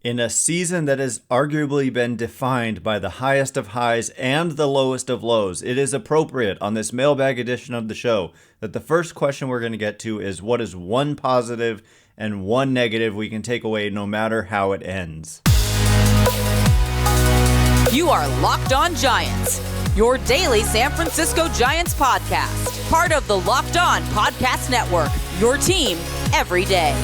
In a season that has arguably been defined by the highest of highs and the lowest of lows, it is appropriate on this mailbag edition of the show that the first question we're going to get to is what is one positive and one negative we can take away no matter how it ends. You are Locked On Giants, your daily San Francisco Giants podcast, part of the Locked On Podcast Network, your team every day.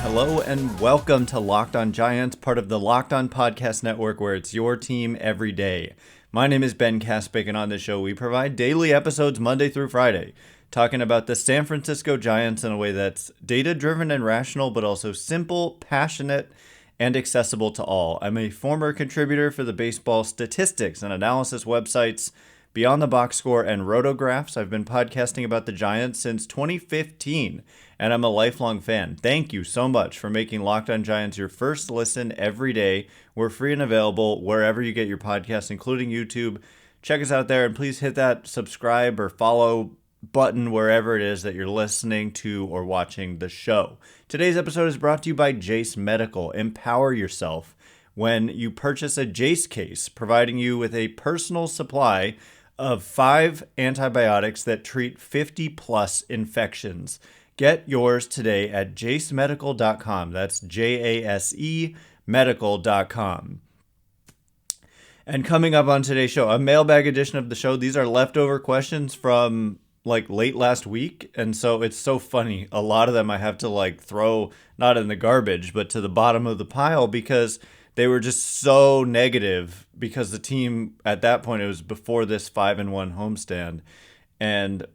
Hello and welcome to Locked On Giants, part of the Locked On Podcast Network, where it's your team every day. My name is Ben Kaspick, and on this show we provide daily episodes Monday through Friday, talking about the San Francisco Giants in a way that's data-driven and rational, but also simple, passionate, and accessible to all. I'm a former contributor for the baseball statistics and analysis websites Beyond the Box Score and Rotographs. I've been podcasting about the Giants since 2015, and I'm a lifelong fan. Thank you so much for making Locked On Giants your first listen every day. We're free and available wherever you get your podcasts, including YouTube. Check us out there, and please hit that subscribe or follow button wherever it is that you're listening to or watching the show. Today's episode is brought to you by Jace Medical. Empower yourself when you purchase a Jace case, providing you with a personal supply of 5 antibiotics that treat 50-plus infections. Get yours today at jacemedical.com. That's Jase medical.com. And coming up on today's show, a mailbag edition of the show. These are leftover questions from late last week, and so it's so funny. A lot of them I have to throw not in the garbage, but to the bottom of the pile because they were just so negative because the team at that point, it was before this 5-1 homestand. And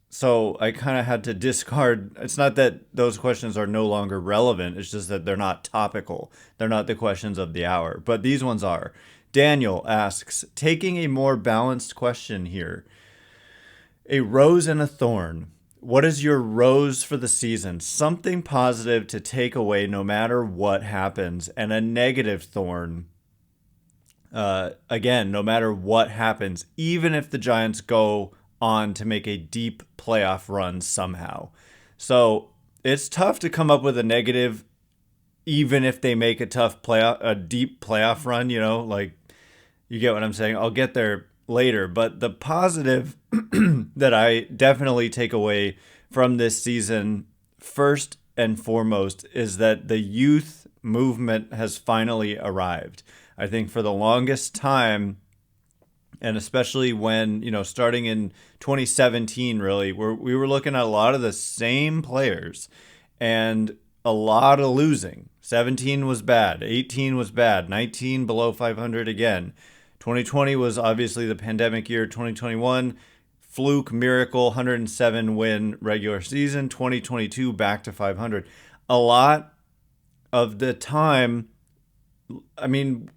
so I kind of had to discard. It's not that those questions are no longer relevant. It's just that they're not topical. They're not the questions of the hour, but these ones are. Daniel asks, taking a more balanced question here. A rose and a thorn. What is your rose for the season? Something positive to take away no matter what happens. And a negative thorn. Again, no matter what happens, even if the Giants go on to make a deep playoff run somehow. So it's tough to come up with a negative, even if they make a deep playoff run, you get what I'm saying? I'll get there later, but the positive that I definitely take away from this season, first and foremost, is that the youth movement has finally arrived. I think for the longest time, and especially when, starting in 2017, really, we were looking at a lot of the same players and a lot of losing. 17 was bad, 18 was bad, 19 below 500 again. 2020 was obviously the pandemic year. 2021, fluke, miracle, 107 win regular season. 2022, back to 500. A lot of the time,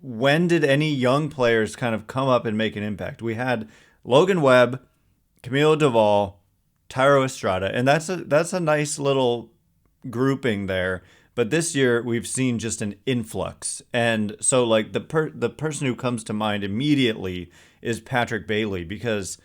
when did any young players kind of come up and make an impact? We had Logan Webb, Camilo Doval, Thairo Estrada, and that's a nice little grouping there. But this year we've seen just an influx, and so the person who comes to mind immediately is Patrick Bailey, because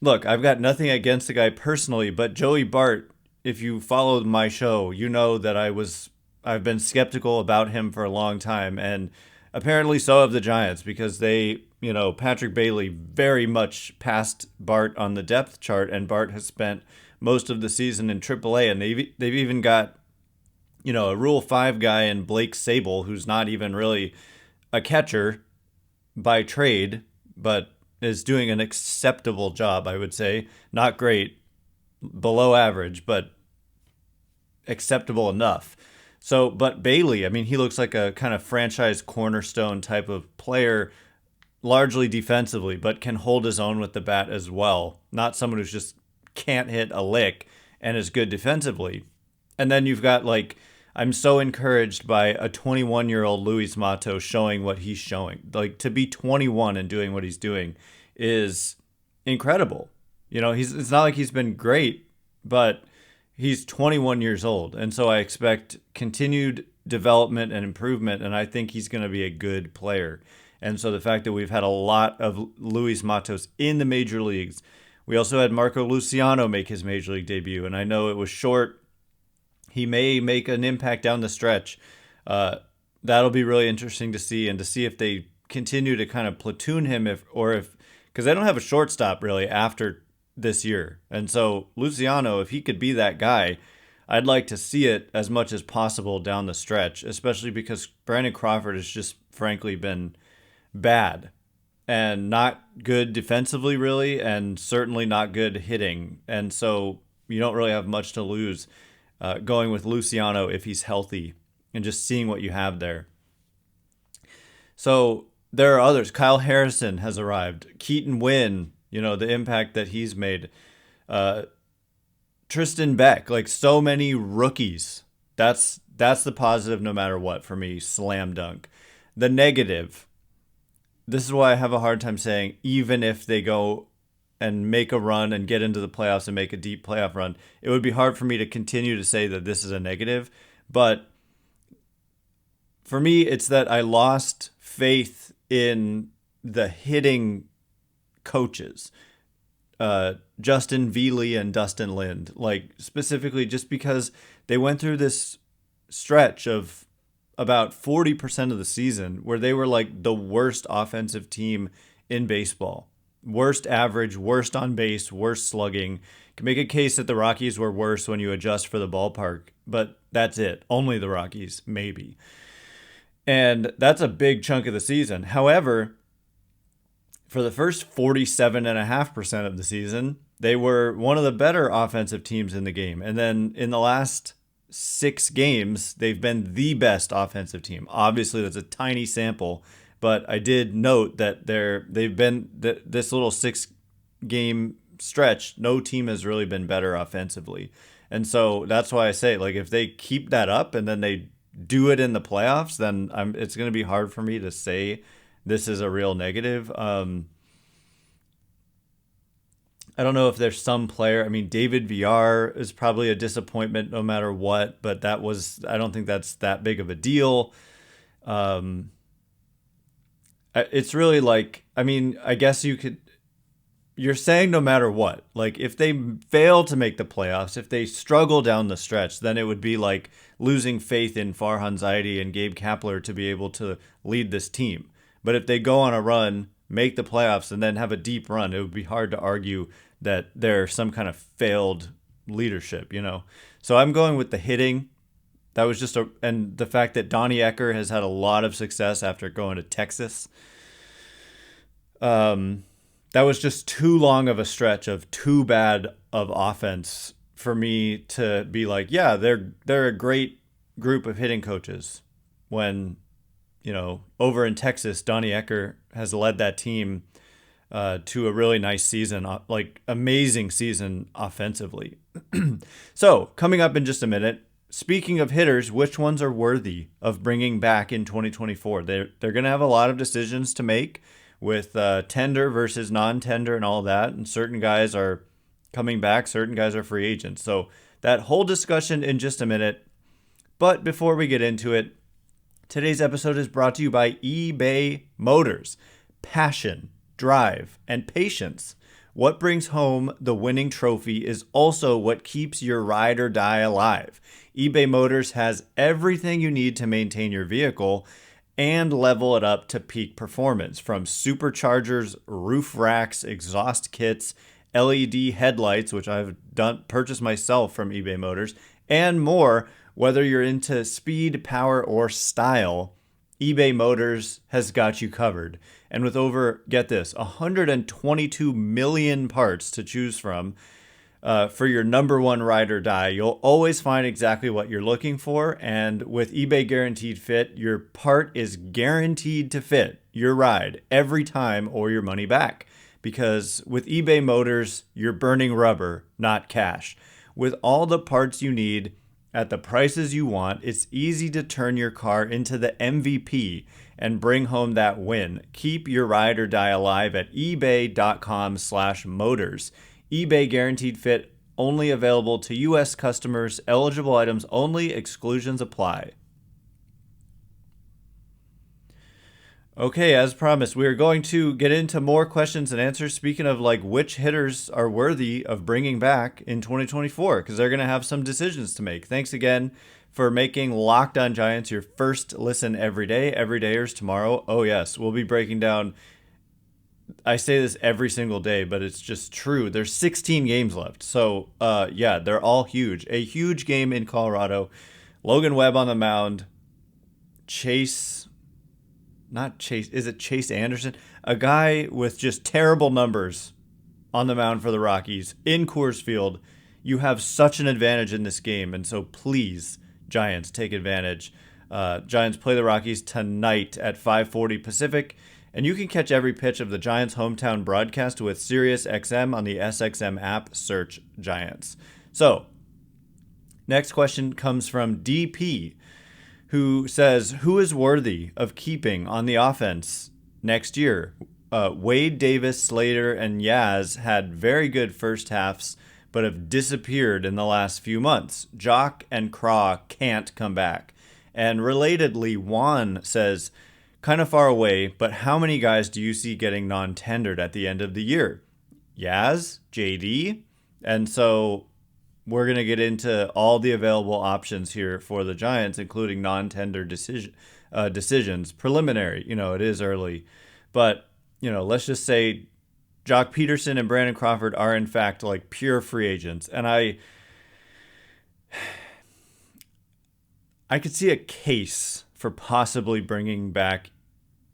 look, I've got nothing against the guy personally, but Joey Bart, if you followed my show, you know that I've been skeptical about him for a long time, and apparently so have the Giants, because Patrick Bailey very much passed Bart on the depth chart, and Bart has spent most of the season in AAA, and they've even got a Rule 5 guy in Blake Sable, who's not even really a catcher by trade, but is doing an acceptable job, I would say. Not great, below average, but acceptable enough. So, but Bailey, he looks like a kind of franchise cornerstone type of player, largely defensively, but can hold his own with the bat as well. Not someone who's just can't hit a lick and is good defensively. And then you've got I'm so encouraged by a 21-year-old Luis Mato showing what he's showing. To be 21 and doing what he's doing is incredible. It's not like he's been great, but he's 21 years old. And so I expect continued development and improvement, and I think he's going to be a good player. And so the fact that we've had a lot of Luis Matos in the major leagues We also had Marco Luciano make his major league debut, and I know it was short. He may make an impact down the stretch. That'll be really interesting to see, and to see if they continue to kind of platoon him, because they don't have a shortstop really after this year. And so Luciano, if he could be that guy, I'd like to see it as much as possible down the stretch, especially because Brandon Crawford has just frankly been bad and not good defensively really, and certainly not good hitting. And so you don't really have much to lose going with Luciano if he's healthy and just seeing what you have there. So there are others. Kyle Harrison has arrived. Keaton Wynn, the impact that he's made. Tristan Beck, like so many rookies. That's the positive no matter what for me. Slam dunk. The negative, this is why I have a hard time saying even if they go and make a run and get into the playoffs and make a deep playoff run, it would be hard for me to continue to say that this is a negative. But for me, it's that I lost faith in the hitting coaches, Justin Veely and Dustin Lind, like specifically just because they went through this stretch of about 40% of the season where they were like the worst offensive team in baseball. Worst average, worst on base, worst slugging. You can make a case that the Rockies were worse when you adjust for the ballpark, but that's it. Only the Rockies, maybe. And that's a big chunk of the season. However, for the first 47.5% of the season, they were one of the better offensive teams in the game. And then in the last 6 games, they've been the best offensive team. Obviously, that's a tiny sample, but I did note that they've been this little 6-game stretch. No team has really been better offensively, and so that's why I say, like, if they keep that up and then they do it in the playoffs, then it's going to be hard for me to say this is a real negative. I don't know if there's some player. I mean, David Villar is probably a disappointment no matter what, but I don't think that's that big of a deal. It's really like, I mean, I guess you're saying no matter what, like if they fail to make the playoffs, if they struggle down the stretch, then it would be like losing faith in Farhan Zaidi and Gabe Kapler to be able to lead this team. But if they go on a run, make the playoffs, and then have a deep run, it would be hard to argue that they're some kind of failed leadership, So I'm going with the hitting. That was and the fact that Donnie Ecker has had a lot of success after going to Texas. That was just too long of a stretch of too bad of offense for me to be like, yeah, they're a great group of hitting coaches. When, over in Texas, Donnie Ecker has led that team to a really nice season, like amazing season offensively. So coming up in just a minute, speaking of hitters, which ones are worthy of bringing back in 2024? They're going to have a lot of decisions to make with tender versus non-tender and all that. And certain guys are coming back, certain guys are free agents. So that whole discussion in just a minute. But before we get into it, today's episode is brought to you by eBay Motors. Passion, drive, and patience. What brings home the winning trophy is also what keeps your ride or die alive. eBay Motors has everything you need to maintain your vehicle and level it up to peak performance, from superchargers, roof racks, exhaust kits, LED headlights, which I've purchased myself from eBay Motors, and more. Whether you're into speed, power, or style, eBay Motors has got you covered. And with over, get this, 122 million parts to choose from for your number one ride or die, you'll always find exactly what you're looking for. And with eBay Guaranteed Fit, your part is guaranteed to fit your ride every time or your money back. Because with eBay Motors, you're burning rubber, not cash. With all the parts you need at the prices you want, it's easy to turn your car into the MVP and bring home that win. Keep your ride or die alive at ebay.com/motors. eBay Guaranteed Fit, only available to U.S. customers. Eligible items only. Exclusions apply. Okay, as promised, we are going to get into more questions and answers. Speaking of like which hitters are worthy of bringing back in 2024, because they're going to have some decisions to make. Thanks again for making Locked On Giants your first listen every day. Every dayers tomorrow. Oh yes, we'll be breaking down. I say this every single day, but it's just true. There's 16 games left, so yeah, they're all huge. A huge game in Colorado. Logan Webb on the mound. Chase. Not Chase, is it Chase Anderson? A guy with just terrible numbers on the mound for the Rockies in Coors Field. You have such an advantage in this game, and so please, Giants, take advantage. Giants play the Rockies tonight at 5:40 Pacific, and you can catch every pitch of the Giants' hometown broadcast with SiriusXM on the SXM app. Search Giants. So, next question comes from DP, who says, who is worthy of keeping on the offense next year? Wade, Davis, Slater, and Yaz had very good first halves, but have disappeared in the last few months. Jock and Craw can't come back. And relatedly, Juan says, kind of far away, but how many guys do you see getting non-tendered at the end of the year? Yaz, JD, and so we're going to get into all the available options here for the Giants, including non-tender decisions. Preliminary, it is early. But, let's just say Jock Pederson and Brandon Crawford are, in fact, like pure free agents. And I could see a case for possibly bringing back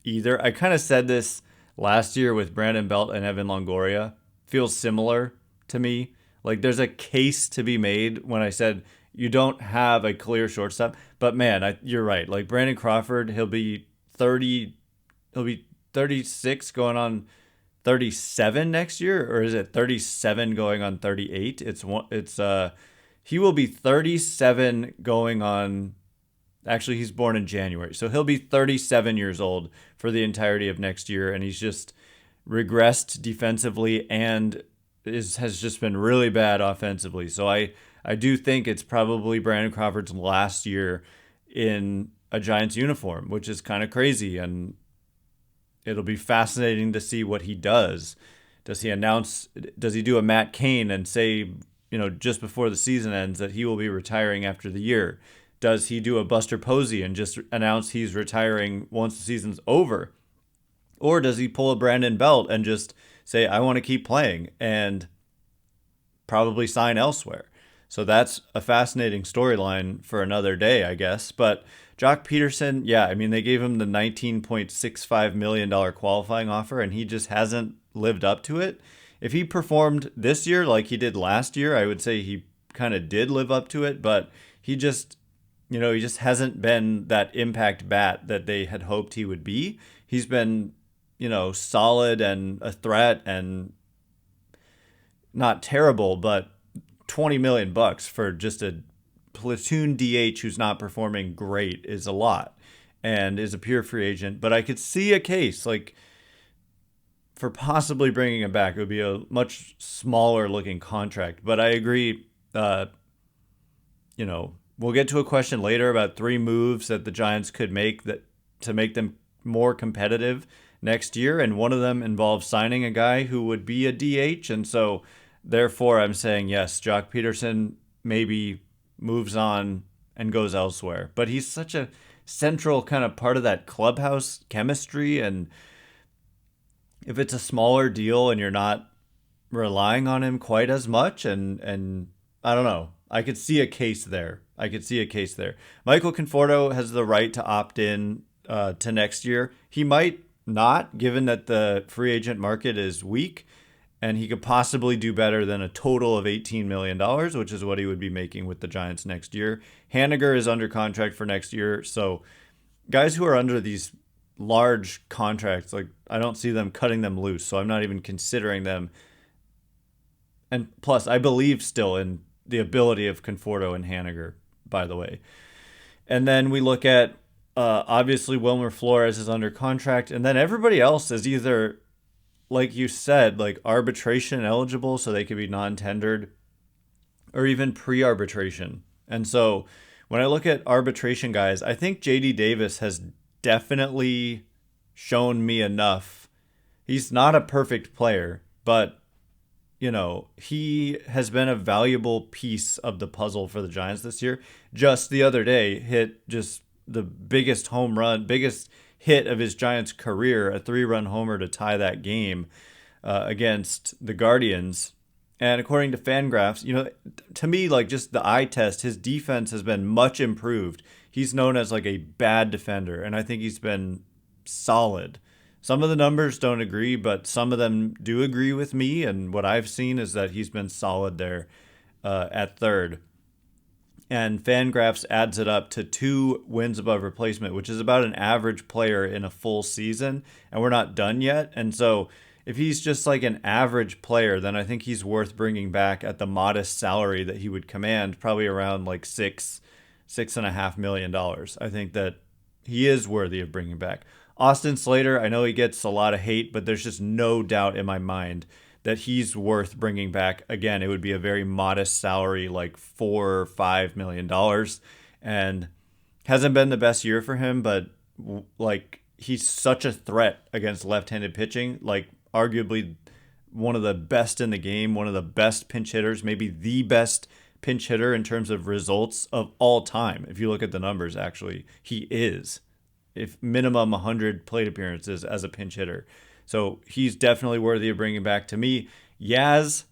either. I kind of said this last year with Brandon Belt and Evan Longoria. Feels similar to me. Like, there's a case to be made when I said you don't have a clear shortstop. But, man, you're right. Like, Brandon Crawford, he'll be 36 going on 37 next year. Or is it 37 going on 38? He will be 37 going on... Actually, he's born in January. So he'll be 37 years old for the entirety of next year. And he's just regressed defensively and has just been really bad offensively. So I do think it's probably Brandon Crawford's last year in a Giants uniform, which is kind of crazy. And it'll be fascinating to see what he does. Does he do a Matt Cain and say, just before the season ends that he will be retiring after the year? Does he do a Buster Posey and just announce he's retiring once the season's over? Or does he pull a Brandon Belt and just say, I want to keep playing, and probably sign elsewhere? So that's a fascinating storyline for another day, I guess. But Jock Pederson, they gave him the $19.65 million qualifying offer, and he just hasn't lived up to it. If he performed this year like he did last year, I would say he kind of did live up to it, but he just hasn't been that impact bat that they had hoped he would be. He's been solid and a threat and not terrible, but $20 million for just a platoon DH who's not performing great is a lot and is a pure free agent. But I could see a case for possibly bringing him back. It would be a much smaller looking contract, but I agree. We'll get to a question later about 3 moves that the Giants could make to make them more competitive next year, and one of them involves signing a guy who would be a DH, and so therefore I'm saying yes, Jock Pederson maybe moves on and goes elsewhere, but he's such a central kind of part of that clubhouse chemistry, and if it's a smaller deal and you're not relying on him quite as much, and I don't know, I could see a case there. Michael Conforto has the right to opt in to next year. He might not, given that the free agent market is weak, and he could possibly do better than a total of $18 million, which is what he would be making with the Giants next year. Haniger is under contract for next year, so guys who are under these large contracts, like, I don't see them cutting them loose, so I'm not even considering them. And plus, I believe still in the ability of Conforto and Haniger, by the way. And then we look at, obviously, Wilmer Flores is under contract, and then everybody else is either, like you said, like arbitration eligible, so they could be non-tendered, or even pre-arbitration. And so when I look at arbitration guys, I think JD Davis has definitely shown me enough. He's not a perfect player, but he has been a valuable piece of the puzzle for the Giants this year. Just the other day, hit just the biggest hit of his Giants career, a 3-run homer to tie that game against the Guardians. And according to Fangraphs, to me, like just the eye test, his defense has been much improved. He's known as like a bad defender, and I think he's been solid. Some of the numbers don't agree, but some of them do agree with me. And what I've seen is that he's been solid there at third. And Fangraphs adds it up to 2 wins above replacement, which is about an average player in a full season. And we're not done yet. And so if he's just like an average player, then I think he's worth bringing back at the modest salary that he would command, probably around like $6.5 million. I think that he is worthy of bringing back. Austin Slater, I know he gets a lot of hate, but there's just no doubt in my mind that he's worth bringing back. Again, it would be a very modest salary, like $4 or $5 million, and hasn't been the best year for him, but like he's such a threat against left-handed pitching, like arguably one of the best in the game, one of the best pinch hitters, maybe the best pinch hitter in terms of results of all time. If you look at the numbers, actually, he is. If minimum 100 plate appearances as a pinch hitter. So he's definitely worthy of bringing back. To me, Yaz,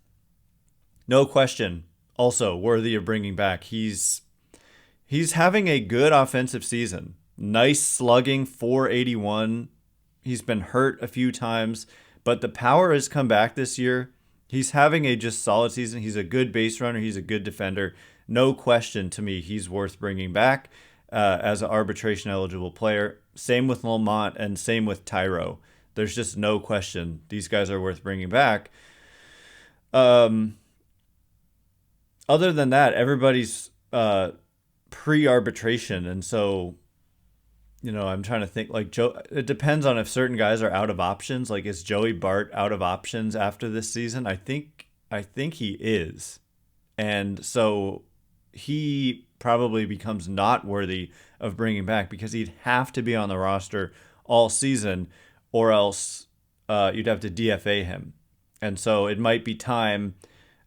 no question, also worthy of bringing back. He's having a good offensive season. Nice slugging, 481. He's been hurt a few times, but the power has come back this year. He's having a just solid season. He's a good base runner. He's a good defender. No question, to me, he's worth bringing back as an arbitration eligible player. Same with LaMonte and same with Tyro. There's just no question these guys are worth bringing back. Other than that, everybody's pre-arbitration, and so I'm trying to think. Like it depends on if certain guys are out of options. Like, is Joey Bart out of options after this season? I think he is, and so he probably becomes not worthy of bringing back because he'd have to be on the roster all season, or else you'd have to DFA him. And so it might be time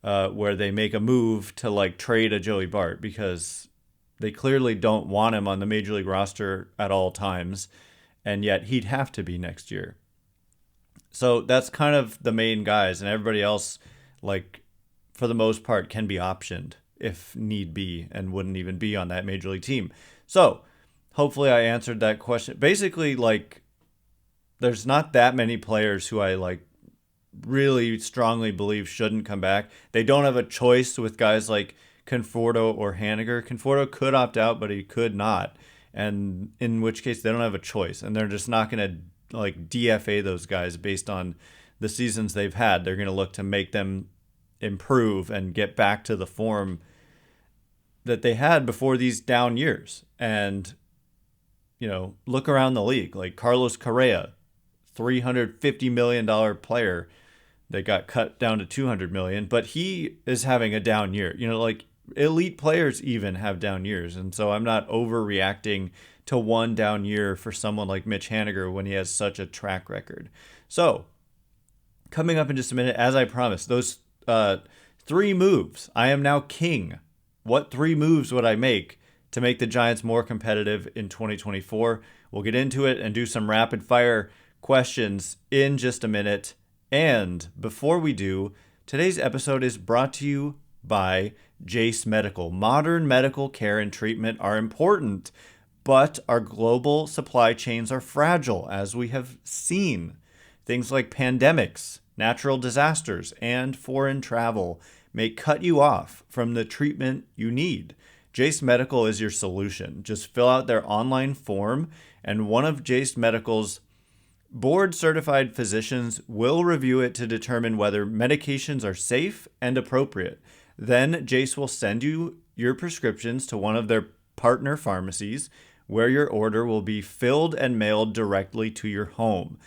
where they make a move to like trade a Joey Bart, because they clearly don't want him on the major league roster at all times, and yet he'd have to be next year. So that's kind of the main guys, and everybody else, like for the most part, can be optioned if need be, and wouldn't even be on that major league team. So hopefully I answered that question. Basically, like, there's not that many players who I like really strongly believe shouldn't come back. They don't have a choice with guys like Conforto or Haniger. Conforto could opt out, but he could not, and in which case they don't have a choice, and they're just not going to like DFA those guys based on the seasons they've had. They're going to look to make them improve and get back to the form that they had before these down years. And look around the league, like Carlos Correa, $350 million player that got cut down to $200 million, but he is having a down year. Like elite players even have down years, and so I'm not overreacting to one down year for someone like Mitch Haniger when he has such a track record. So coming up in just a minute, as I promised, those 3 moves. I am now king. What 3 moves would I make to make the Giants more competitive in 2024? We'll get into it and do some rapid fire questions in just a minute. And before we do, today's episode is brought to you by Jase Medical. Modern medical care and treatment are important, but our global supply chains are fragile, as we have seen. Things like pandemics, natural disasters, and foreign travel may cut you off from the treatment you need. Jase Medical is your solution. Just fill out their online form, and one of Jase Medical's board-certified physicians will review it to determine whether medications are safe and appropriate. Then Jase will send you your prescriptions to one of their partner pharmacies, where your order will be filled and mailed directly to your home.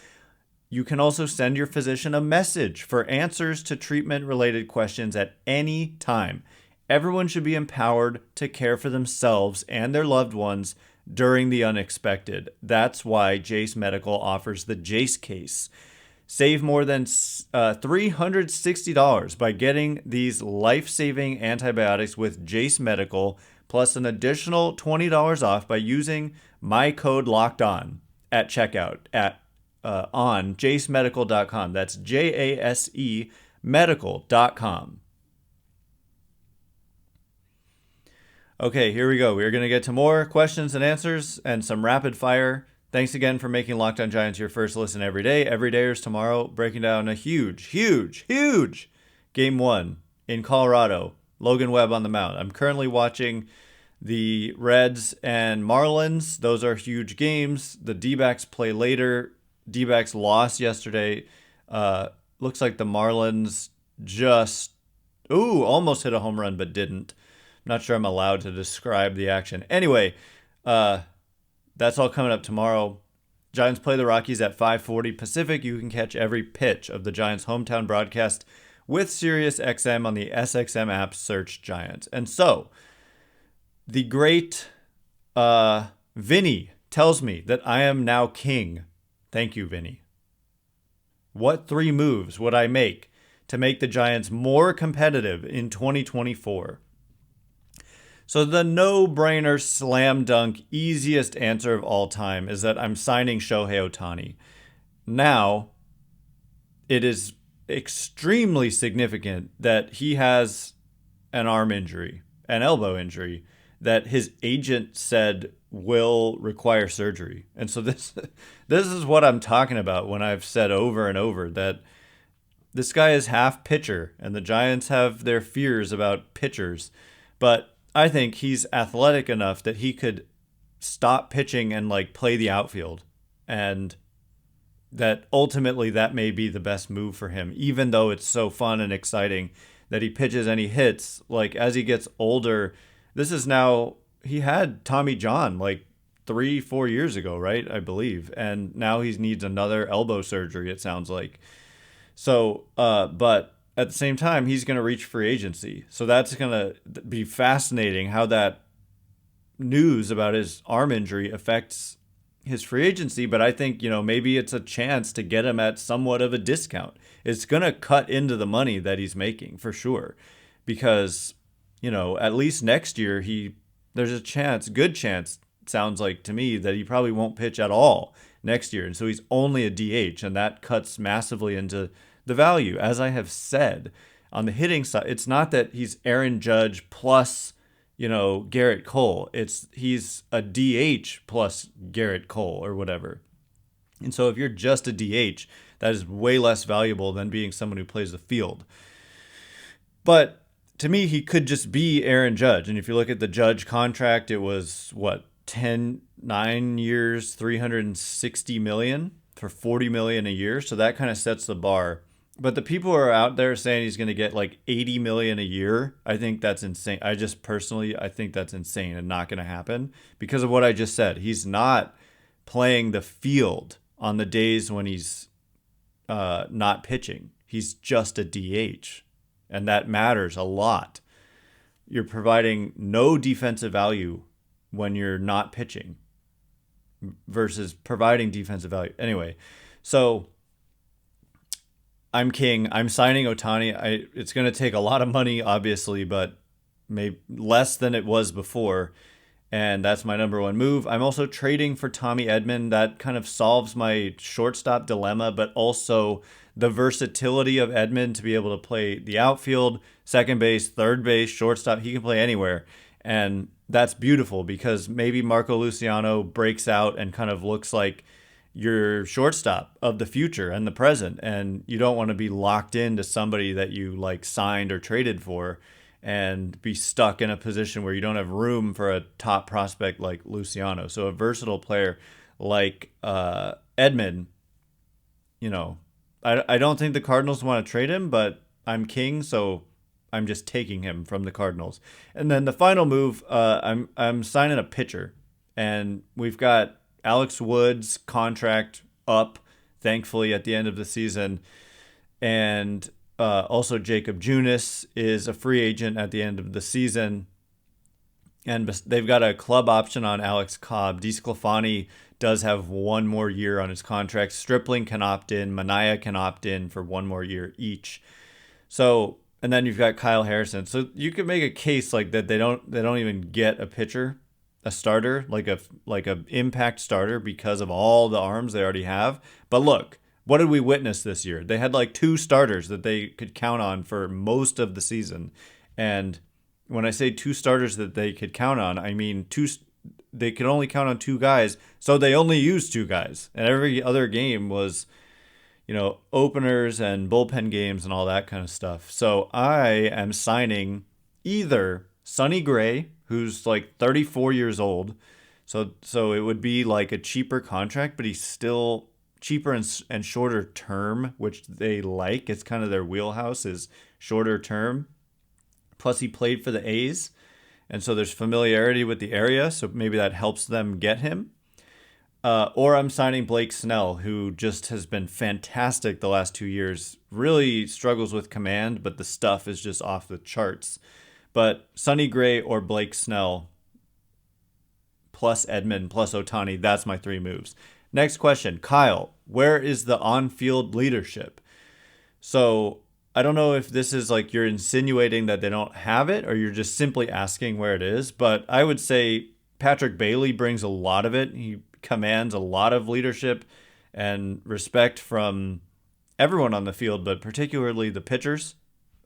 You can also send your physician a message for answers to treatment-related questions at any time. Everyone should be empowered to care for themselves and their loved ones during the unexpected. That's why Jace Medical offers the Jace case. Save more than $360 by getting these life-saving antibiotics with Jace Medical, plus an additional $20 off by using my code LOCKEDON at checkout on jacemedical.com. That's JASE medical.com. Okay, here we go. We're going to get to more questions and answers and some rapid fire. Thanks again for making Locked On Giants your first listen every day. Every day is tomorrow, breaking down a huge Game 1 in Colorado. Logan Webb on the mound. I'm currently watching the Reds and Marlins. Those are huge games. The D-backs play later. D-backs lost yesterday. Looks like the Marlins just almost hit a home run but didn't. Not sure I'm allowed to describe the action. Anyway, that's all coming up tomorrow. Giants play the Rockies at 5:40 Pacific. You can catch every pitch of the Giants' hometown broadcast with SiriusXM on the SXM app. Search Giants. And so, the great Vinny tells me that I am now king. Thank you, Vinny. What 3 moves would I make to make the Giants more competitive in 2024? So the no-brainer, slam dunk, easiest answer of all time is that I'm signing Shohei Ohtani. Now, it is extremely significant that he has an arm injury, an elbow injury, that his agent said will require surgery. And so this is what I'm talking about when I've said over and over that this guy is half pitcher, and the Giants have their fears about pitchers. But I think he's athletic enough that he could stop pitching and play the outfield, and that ultimately that may be the best move for him, even though it's so fun and exciting that he pitches and he hits. As he gets older, he had Tommy John 3-4 years ago, right? I believe. And now he needs another elbow surgery, it sounds like. So, but at the same time, he's going to reach free agency. So that's going to be fascinating how that news about his arm injury affects his free agency. But I think, maybe it's a chance to get him at somewhat of a discount. It's going to cut into the money that he's making for sure. Because, at least next year, there's a good chance, sounds like to me, that he probably won't pitch at all next year. And so he's only a DH, and that cuts massively into the value. As I have said, on the hitting side, it's not that he's Aaron Judge plus, Garrett Cole. He's a DH plus Garrett Cole or whatever. And so if you're just a DH, that is way less valuable than being someone who plays the field. But to me, he could just be Aaron Judge. And if you look at the Judge contract, it was 9 years, $360 million for $40 million a year. So that kind of sets the bar. But the people who are out there saying he's going to get $80 million a year, I think that's insane. I think that's insane and not going to happen because of what I just said. He's not playing the field on the days when he's not pitching. He's just a DH, and that matters a lot. You're providing no defensive value when you're not pitching versus providing defensive value. Anyway, so I'm king. I'm signing Ohtani. It's going to take a lot of money, obviously, but maybe less than it was before. And that's my number one move. I'm also trading for Tommy Edman. That kind of solves my shortstop dilemma, but also the versatility of Edman to be able to play the outfield, second base, third base, shortstop. He can play anywhere. And that's beautiful because maybe Marco Luciano breaks out and kind of looks like your shortstop of the future and the present, and you don't want to be locked into somebody that you signed or traded for and be stuck in a position where you don't have room for a top prospect like Luciano. So a versatile player like Edman, I don't think the Cardinals want to trade him, but I'm king, so I'm just taking him from the Cardinals. And then the final move, I'm signing a pitcher, and we've got Alex Wood's contract up, thankfully, at the end of the season. And Also, Jacob Junis is a free agent at the end of the season. And they've got a club option on Alex Cobb. DeSclafani does have one more year on his contract. Stripling can opt in. Mania can opt in for one more year each. So, and then you've got Kyle Harrison. So you could make a case like that they don't even get a pitcher, a starter, like a impact starter because of all the arms they already have. But look, what did we witness this year? They had like 2 starters that they could count on for most of the season. And when I say 2 starters that they could count on, I mean they could only count on 2 guys, so they only used 2 guys. And every other game was, openers and bullpen games and all that kind of stuff. So I am signing either Sonny Gray, who's like 34 years old, so it would be like a cheaper contract, but he's still cheaper and shorter term, which they like. It's kind of their wheelhouse is shorter term. Plus, he played for the A's, and so there's familiarity with the area, so maybe that helps them get him. Or I'm signing Blake Snell, who just has been fantastic the last 2 years. Really struggles with command, but the stuff is just off the charts. But Sonny Gray or Blake Snell, plus Edman, plus Ohtani, that's my 3 moves. Next question, Kyle, where is the on-field leadership? So I don't know if this is like you're insinuating that they don't have it or you're just simply asking where it is, but I would say Patrick Bailey brings a lot of it. He commands a lot of leadership and respect from everyone on the field, but particularly the pitchers.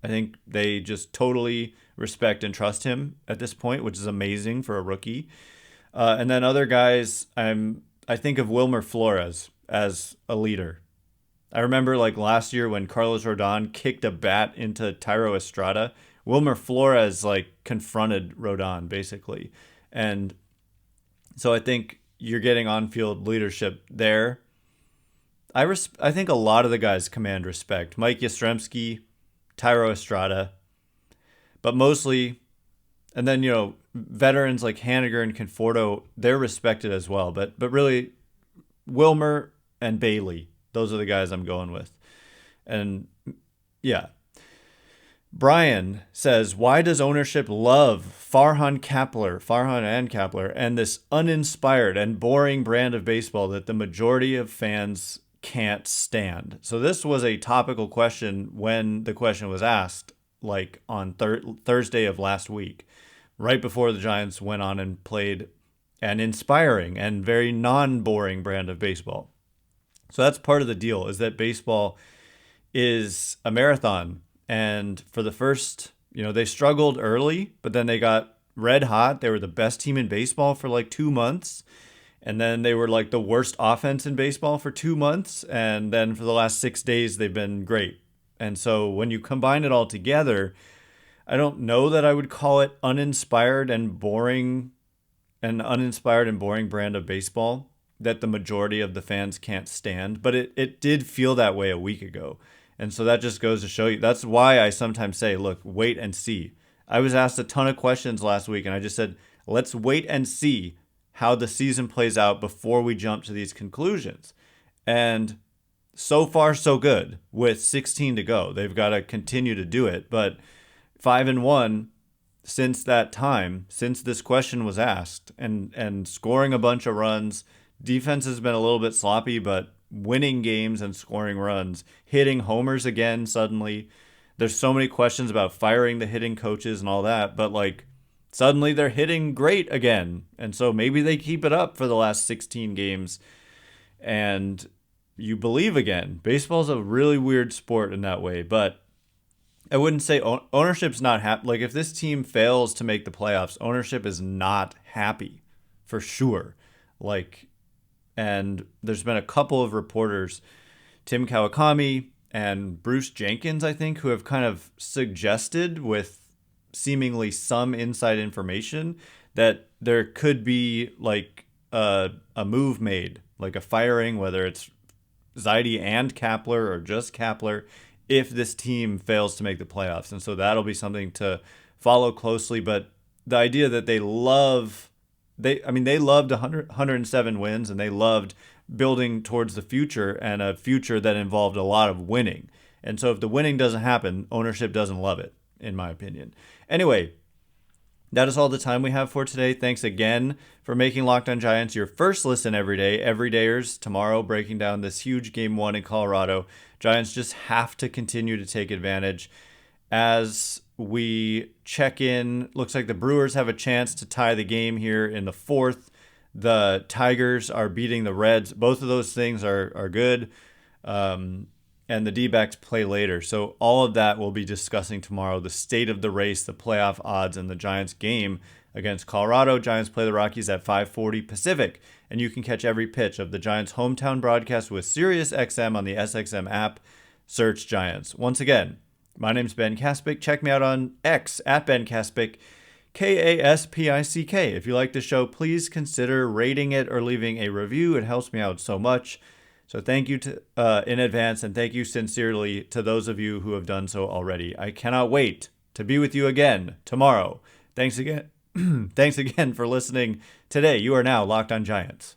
I think they just totally respect and trust him at this point, which is amazing for a rookie. And then other guys, I think of Wilmer Flores as a leader. I remember like last year when Carlos Rodon kicked a bat into Thairo Estrada, Wilmer Flores like confronted Rodon basically. And so I think you're getting on-field leadership there. I think a lot of the guys command respect. Mike Yastrzemski, Thairo Estrada, but mostly, and then, veterans like Haniger and Conforto, they're respected as well. But really, Wilmer and Bailey, those are the guys I'm going with. And yeah. Brian says, why does ownership love Farhan and Kapler, and this uninspired and boring brand of baseball that the majority of fans can't stand? So this was a topical question when the question was asked, like on Thursday of last week, right before the Giants went on and played an inspiring and very non-boring brand of baseball. So that's part of the deal, is that baseball is a marathon. And for the first, they struggled early, but then they got red hot. They were the best team in baseball for like 2 months. And then they were like the worst offense in baseball for 2 months. And then for the last 6 days, they've been great. And so when you combine it all together, I don't know that I would call it uninspired and boring, an uninspired and boring brand of baseball that the majority of the fans can't stand. But it did feel that way a week ago. And so that just goes to show you. That's why I sometimes say, look, wait and see. I was asked a ton of questions last week, and I just said, let's wait and see how the season plays out before we jump to these conclusions. And so far, so good with 16 to go. They've got to continue to do it. But 5-1 since that time, since this question was asked, and scoring a bunch of runs. Defense has been a little bit sloppy, but winning games and scoring runs, hitting homers again suddenly. There's so many questions about firing the hitting coaches and all that, but like suddenly they're hitting great again. And so maybe they keep it up for the last 16 games and you believe again. Baseball's a really weird sport in that way, but I wouldn't say ownership's not happy. Like if this team fails to make the playoffs, ownership is not happy for sure. And there's been a couple of reporters, Tim Kawakami and Bruce Jenkins, I think, who have kind of suggested with seemingly some inside information that there could be like a move made, like a firing, whether it's Zaidi and Kapler or just Kapler, if this team fails to make the playoffs. And so that'll be something to follow closely. But the idea that they loved 107 wins, and they loved building towards the future, and a future that involved a lot of winning. And so if the winning doesn't happen, ownership doesn't love it, in my opinion. Anyway, that is all the time we have for today. Thanks again for making Locked On Giants your first listen every day. Everydayers, tomorrow breaking down this huge Game 1 in Colorado. Giants just have to continue to take advantage. As we check in, looks like the Brewers have a chance to tie the game here in the fourth. The Tigers are beating the Reds. Both of those things are good. And the D-backs play later. So all of that we'll be discussing tomorrow. The state of the race, the playoff odds, and the Giants game against Colorado. Giants play the Rockies at 5:40 Pacific. And you can catch every pitch of the Giants' hometown broadcast with SiriusXM on the SXM app. Search Giants. Once again, my name's Ben Kaspick. Check me out on X at Ben Kaspick, Kaspick. If you like the show, please consider rating it or leaving a review. It helps me out so much. So thank you in advance, and thank you sincerely to those of you who have done so already. I cannot wait to be with you again tomorrow. Thanks again. Thanks again for listening today. You are now Locked On Giants.